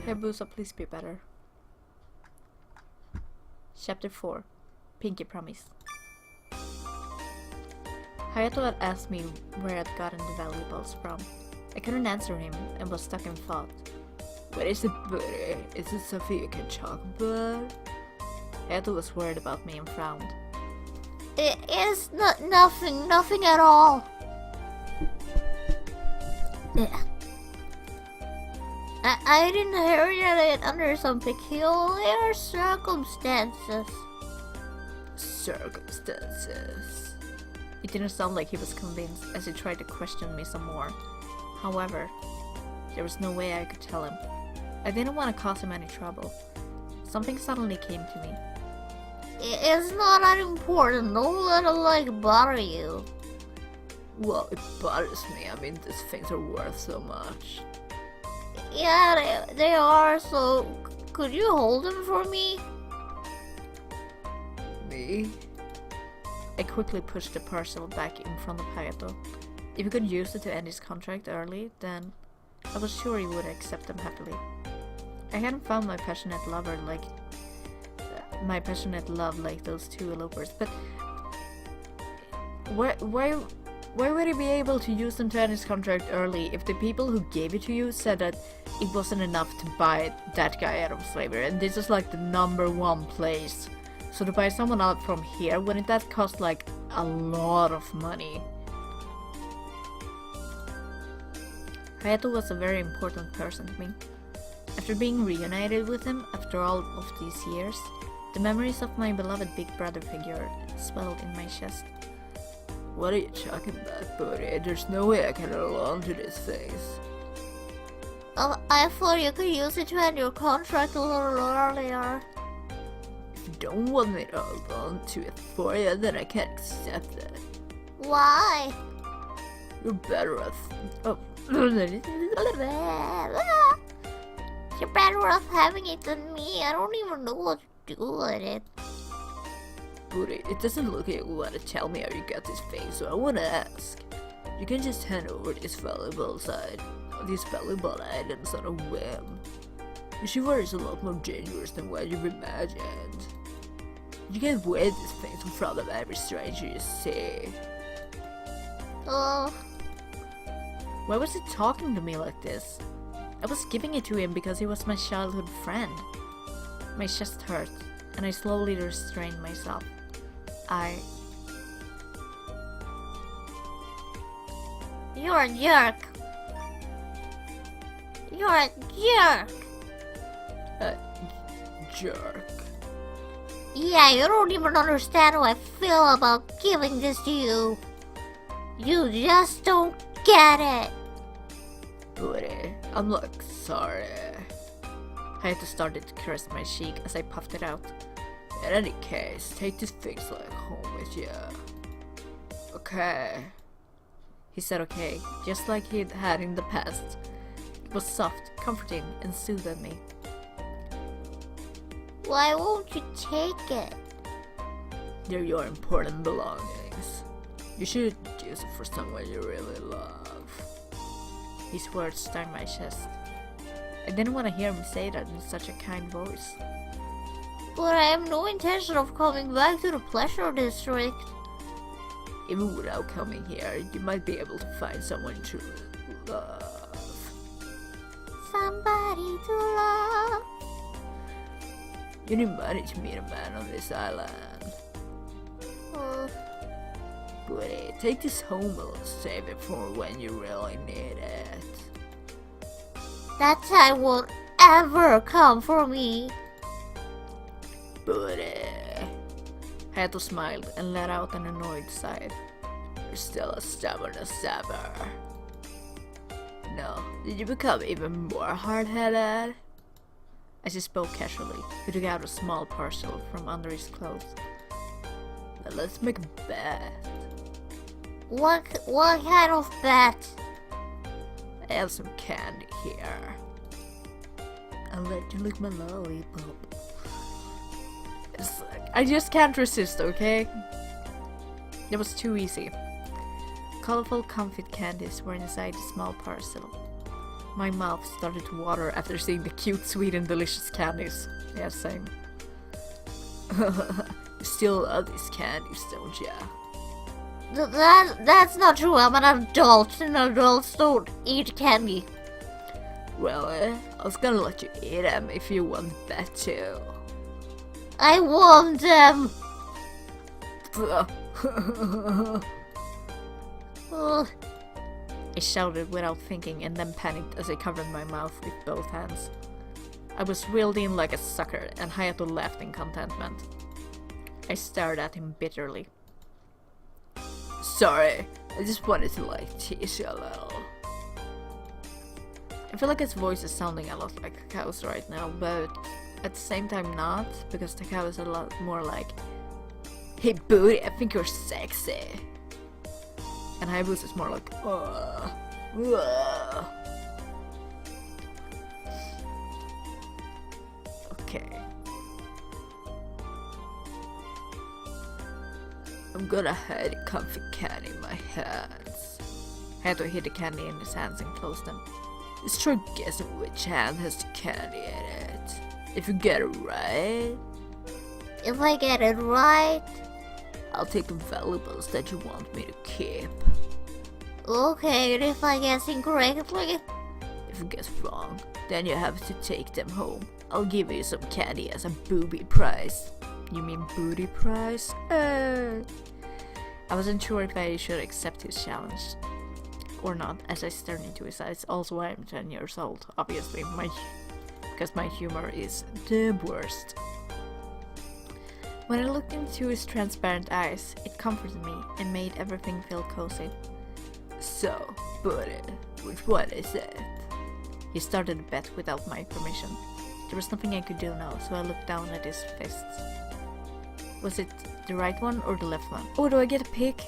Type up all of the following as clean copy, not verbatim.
Hayabusa, please be better. Chapter 4. Pinky Promise. Hayato had asked me where I'd gotten the valuables from. I couldn't answer him and was stuck in thought. What is it, buddy? Is it something you can talk about? Hayato was worried about me and frowned. It is nothing at all. I inherited it under some peculiar circumstances. Circumstances? It didn't sound like he was convinced as he tried to question me some more. However, there was no way I could tell him. I didn't want to cause him any trouble. Something suddenly came to me. It's not that important. Don't let it bother you. Well, it bothers me. I mean, these things are worth so much. Yeah, they are, so could you hold them for me? Me? I quickly pushed the parcel back in front of Hayato. If he could use it to end his contract early, then I was sure he would accept them happily. I hadn't found my passionate love like those two elopers, but why would he be able to use them to end his contract early if the people who gave it to you said that it wasn't enough to buy that guy out of slavery, and this is like the #1 place? So to buy someone out from here, wouldn't that cost like a lot of money? Hayato was a very important person to me. After being reunited with him after all of these years, the memories of my beloved big brother figure swelled in my chest. What are you talking about, buddy? There's no way I can hold on to these things. Oh, I thought you could use it to end your contract a little earlier. If you don't want me to hold on to it for you, then I can't accept it. Why? You're better off. Oh. You're better off having it than me. I don't even know what to do with it. Buddy, it doesn't look like you want to tell me how you got this thing, so I want to ask. You can just hand over these valuable items on a whim. Yoshiwara is a lot more dangerous than what you've imagined. You can't wear these things in front of every stranger you see. Why was he talking to me like this? I was giving it to him because he was my childhood friend. My chest hurt, and I slowly restrained myself. You're a jerk. You're a jerk. Jerk. Yeah, you don't even understand how I feel about giving this to you. You just don't get it. Buddy, I'm like sorry. Hayato started to caress my cheek as I puffed it out. In any case, take these things like home with you. Okay. He said okay, just like he'd had in the past. It was soft, comforting, and soothed me. Why won't you take it? They're your important belongings. You should use it for someone you really love. His words stung my chest. I didn't want to hear him say that in such a kind voice. But I have no intention of coming back to the Pleasure District. Even without coming here, you might be able to find someone to love. Somebody to love. You need money to meet a man on this island. Buddy, take this home and save it for when you really need it. That time won't ever come for me. Buddy. Hayato smiled and let out an annoyed sigh. You're still as stubborn as ever. No, did you become even more hard-headed? As he spoke casually, he took out a small parcel from under his clothes. Now let's make a bet. What kind of bet? I have some candy here. I'll let you lick my lollipop. It's like, I just can't resist, okay? It was too easy. Colorful confit candies were inside the small parcel. My mouth started to water after seeing the cute, sweet and delicious candies. Yeah, same. You still love these candies, don't ya? That's not true. I'm an adult, and adults don't eat candy. Well, I was gonna let you eat them if you want that too. I want them. Ugh. I shouted without thinking and then panicked as I covered my mouth with both hands. I was reeled in like a sucker and Hayato laughed in contentment. I stared at him bitterly. Sorry, I just wanted to tease you a little. I feel like his voice is sounding a lot like Takao's right now, but at the same time not, because Takao is a lot more like, hey booty, I think you're sexy. And Hayabusa is more like, ugh. Okay. I'm gonna hide a comfy candy in my hands. Hayato hid the candy in his hands and closed them. Just try guessing which hand has the candy in it. If you get it right, If I get it right, I'll take the valuables that you want me to keep. okay. And if I guess incorrectly, If you guess wrong, then you have to take them home. I'll give you some candy as a booby prize. You mean booty prize? I wasn't sure if I should accept his challenge or not, as I stared into his eyes. Also, I am 10 years old, obviously, because my humor is the worst. When I looked into his transparent eyes, it comforted me and made everything feel cozy. So, buddy, which one is it? He started a bet without my permission. There was nothing I could do now, so I looked down at his fists. Was it the right one or the left one? Oh, do I get a pick?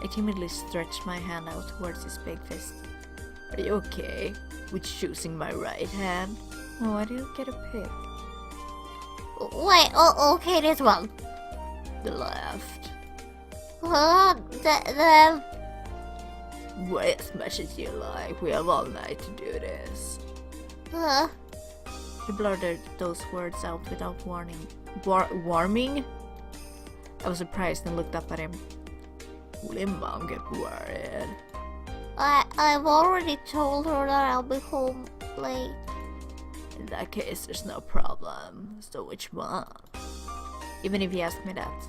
I timidly stretched my hand out towards his big fist. Are you okay with choosing my right hand? Oh, I didn't get a pick. wait. Okay, this one. The left. The Wait as much as you like. We have all night to do this. He blurted those words out without warning. Warming? I was surprised and looked up at him. Will Mom get worried? I've already told her that I'll be home late. In that case, there's no problem. So which one? Even if he asked me that,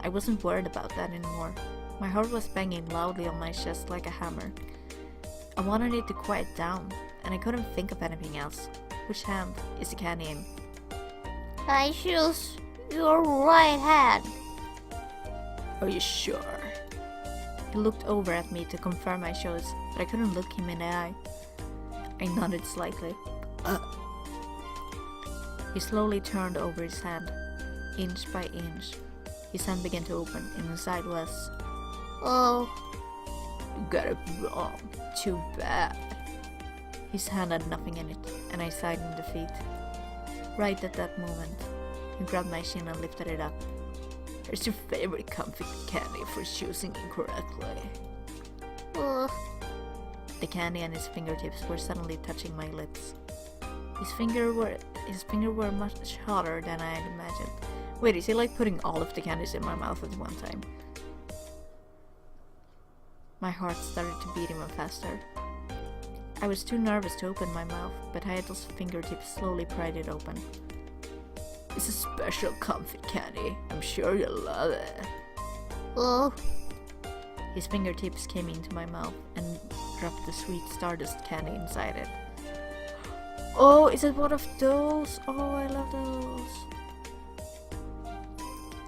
I wasn't worried about that anymore. My heart was banging loudly on my chest like a hammer. I wanted it to quiet down, and I couldn't think of anything else. Which hand is the candy in? I choose your right hand. Are you sure? He looked over at me to confirm my choice, but I couldn't look him in the eye. I nodded slightly. He slowly turned over his hand, inch by inch. His hand began to open, and inside was... Oh, You got it wrong. Too bad. His hand had nothing in it, and I sighed in defeat. Right at that moment, he grabbed my chin and lifted it up. Here's your favorite comfy candy for choosing incorrectly. The candy and his fingertips were suddenly touching my lips. His finger were much hotter than I had imagined. Wait, is he like putting all of the candies in my mouth at one time? My heart started to beat even faster. I was too nervous to open my mouth, but Hayato's fingertips slowly pried it open. It's a special comfy candy. I'm sure you'll love it. oh, His fingertips came into my mouth and dropped the sweet stardust candy inside it. Oh, is it one of those? Oh, I love those.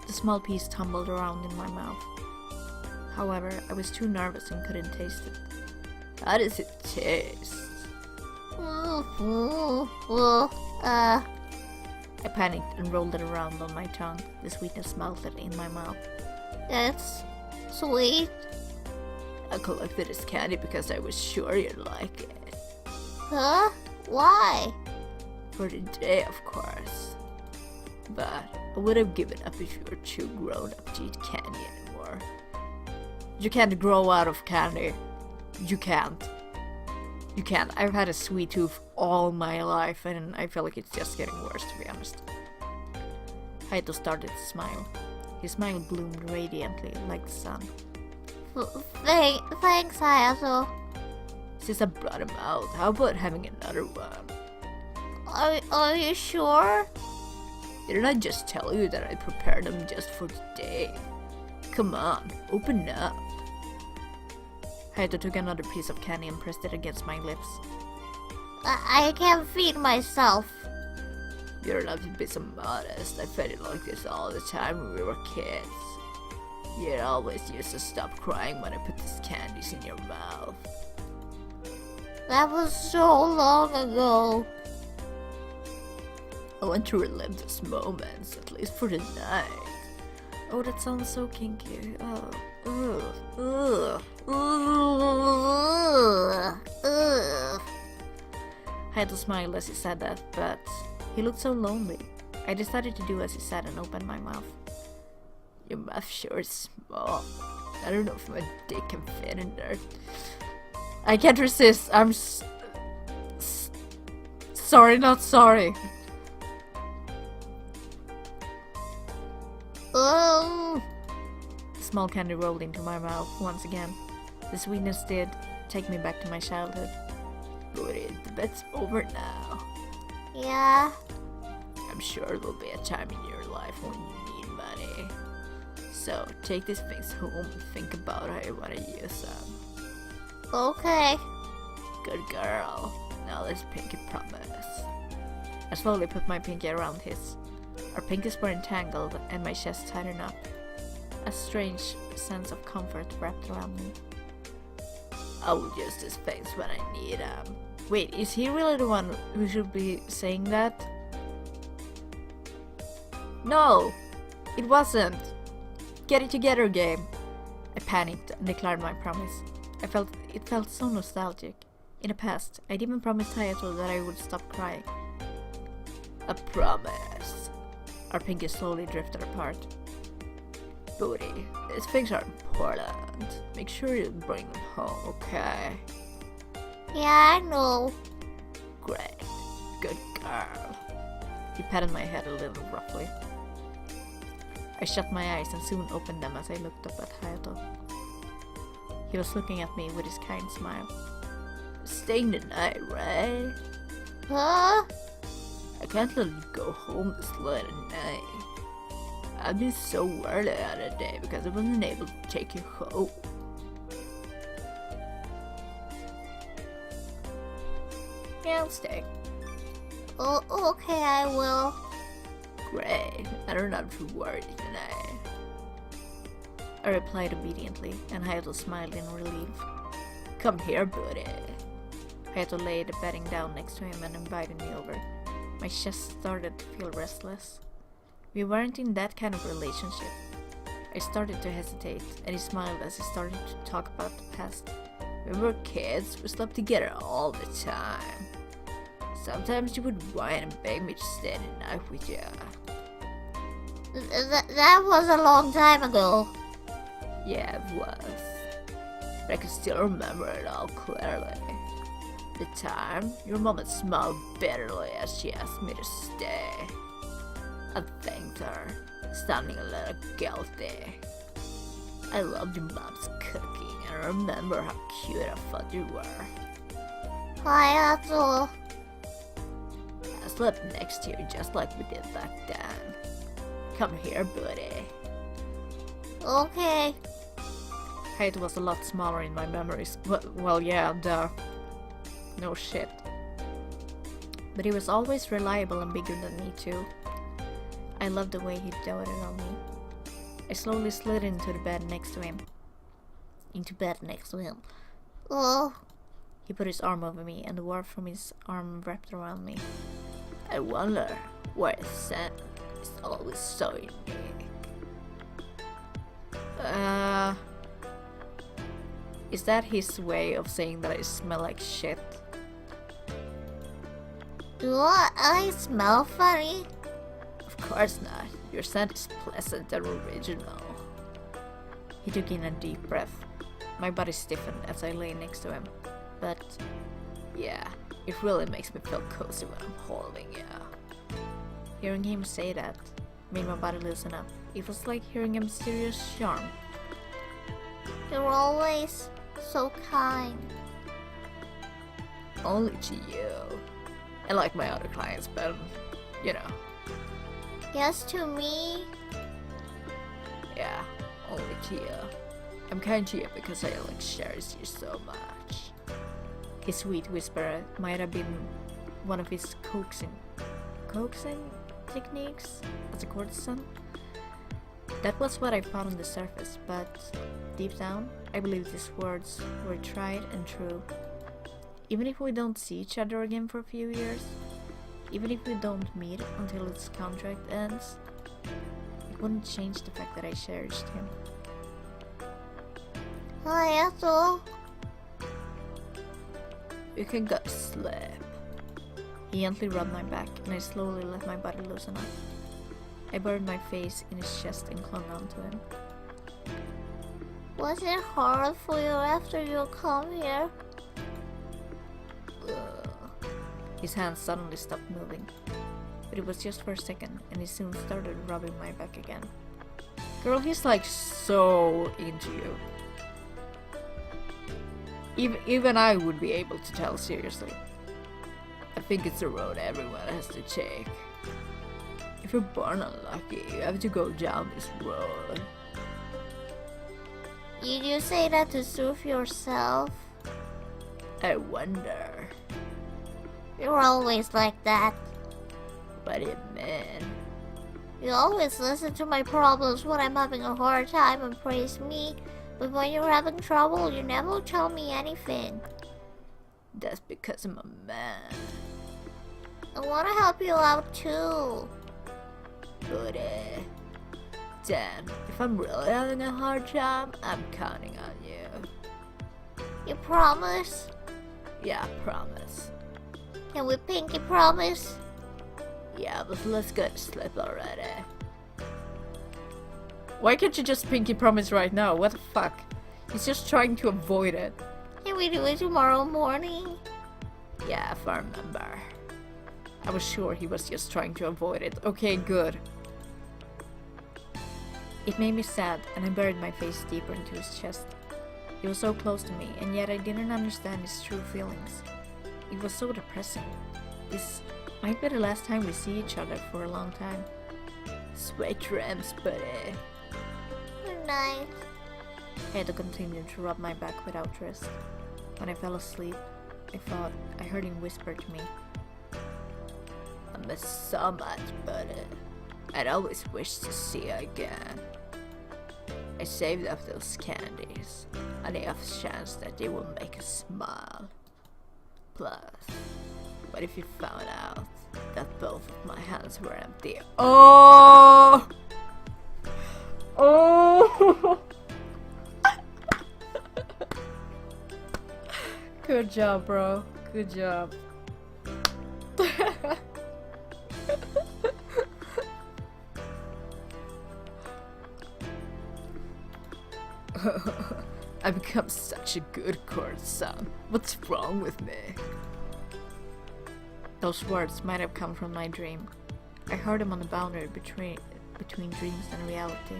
The small piece tumbled around in my mouth. However, I was too nervous and couldn't taste it. How does it taste? I panicked and rolled it around on my tongue. The sweetness melted in my mouth. that's sweet. I collected this candy because I was sure you'd like it. Huh? Why? For the day, of course. But I would have given up if you were too grown up to eat candy anymore. You can't grow out of candy. You can't. You can't. I've had a sweet tooth all my life, and I feel like it's just getting worse, to be honest. Hayato started to smile. His smile bloomed radiantly, like the sun. Thanks, Hayato. Since I brought him out, how about having another one? Are you sure? Didn't I just tell you that I prepared them just for today? Come on, open up. Hayato took another piece of candy and pressed it against my lips. I can't feed myself. You're allowed to be so modest. I fed it like this all the time when we were kids. You'd always used to stop crying when I put these candies in your mouth. That was so long ago. I want to relive those moments, at least for the night. Oh, that sounds so kinky. Hayato smiled as he said that, but he looked so lonely. I decided to do as he said and opened my mouth. Your mouth sure is small. I don't know if my dick can fit in there. I can't resist. I'm sorry, not sorry. Oh. The small candy rolled into my mouth once again. The sweetness did take me back to my childhood. Booty, the bet's over now. Yeah. I'm sure there'll be a time in your life when you need money. So take these things home and think about how you want to use them. Okay. Good girl. Now let's pinky promise. I slowly put my pinky around his. Our pinkies were entangled and my chest tightened up. A strange sense of comfort wrapped around me. I will use these things when I need them. Wait, is he really the one who should be saying that? No! It wasn't! Get it together, game! I panicked and declared my promise. It felt so nostalgic. In the past, I'd even promised Hayato that I would stop crying. A promise. Our pinkies slowly drifted apart. Booty, these things are important. Make sure you bring them home, okay? Yeah, I know. Great. Good girl. He patted my head a little roughly. I shut my eyes and soon opened them as I looked up at Hayato. He was looking at me with his kind smile. Staying the night, right? Huh? I can't let you go home this late at night. I've been so worried the other day because I wasn't able to take you home. Yeah, I'll stay. Oh, okay, I will. Great, I don't have to worry tonight. I replied obediently, and Hayato smiled in relief. Come here, buddy. Hayato laid the bedding down next to him and invited me over. My chest started to feel restless. We weren't in that kind of relationship. I started to hesitate, and he smiled as he started to talk about the past. When we were kids, we slept together all the time. Sometimes you would whine and beg me to stay the night with you. That was a long time ago. Yeah, it was. But I can still remember it all clearly. The time, your mom had smiled bitterly as she asked me to stay. I thanked her, sounding a little guilty. I loved your mom's cooking, and I remember how cute I thought you were. Hayato. I slept next to you just like we did back then. Come here, buddy. Okay. Hayato was a lot smaller in my memories. Well, yeah, duh. No shit. But he was always reliable and bigger than me too. I loved the way he doted on me. I slowly slid into the bed next to him. Oh. He put his arm over me and the warmth from his arm wrapped around me. I wonder why the scent is always so in me. Is that his way of saying that I smell like shit? Do I smell funny? Of course not. Your scent is pleasant and original. He took in a deep breath. My body stiffened as I lay next to him. But Yeah, it really makes me feel cozy when I'm holding you. Hearing him say that made my body loosen up. It was like hearing a mysterious charm. You're always so kind. Only to you. And like my other clients, but you know. Yes, to me. Yeah, only to you. I'm kind to you because I like cherish you so much. His sweet whisper might have been one of his coaxing techniques as a courtesan. That was what I found on the surface, but deep down, I believe these words were tried and true. Even if we don't see each other again for a few years, even if we don't meet until his contract ends, it wouldn't change the fact that I cherished him. Hayato. You can go sleep. He gently rubbed my back and I slowly let my body loosen up. I buried my face in his chest and clung on to him. Was it hard for you after you come here? His hands suddenly stopped moving. But it was just for a second and he soon started rubbing my back again. Girl, he's like so into you. Even I would be able to tell seriously. I think it's a road everyone has to take. If you're born unlucky, you have to go down this road. Did you say that to soothe yourself? I wonder. You're always like that. What do you mean? You always listen to my problems when I'm having a hard time and praise me, but when you're having trouble, you never tell me anything. That's because I'm a man. I want to help you out too. But Dan, if I'm really having a hard time, I'm counting on you. You promise? Yeah, promise. Can we pinky promise? Yeah, but let's go to sleep already. Why can't you just pinky promise right now? What the fuck? He's just trying to avoid it. Can we do it tomorrow morning? Yeah, if I remember. I was sure he was just trying to avoid it. Okay, good. It made me sad, and I buried my face deeper into his chest. He was so close to me, and yet I didn't understand his true feelings. It was so depressing. This might be the last time we see each other for a long time. Sweet dreams, buddy. Good night. I had to continue to rub my back without rest. When I fell asleep, I thought I heard him whisper to me. I miss so much, buddy. I'd always wish to see you again. I saved up those candies on the off chance that they will make us smile. Plus, what if you found out that both of my hands were empty? Oh! Oh! Good job, bro. Good job. I've become such a good courtesan. What's wrong with me? Those words might have come from my dream. I heard them on the boundary between dreams and reality.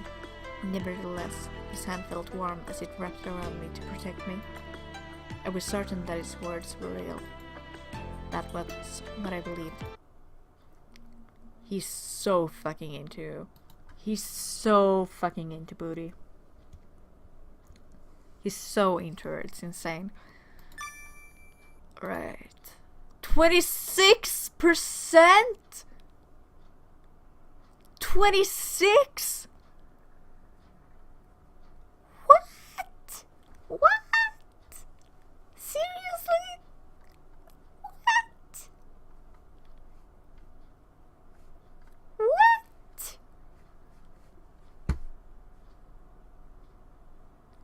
Nevertheless, his hand felt warm as it wrapped around me to protect me. I was certain that his words were real. That was what I believed. He's so fucking into you. He's so fucking into booty. He's so into her, it's insane. Right. 26%? 26? What? What? Seriously? What? What?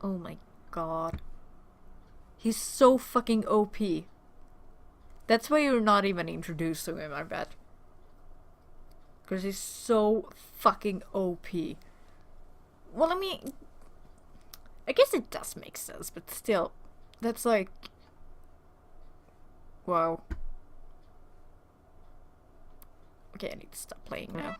Oh my god. He's so fucking OP. That's why you're not even introduced to him, I bet. Because he's so fucking OP. Well, I mean, I guess it does make sense, but still, that's like... Wow. Okay, I need to stop playing now.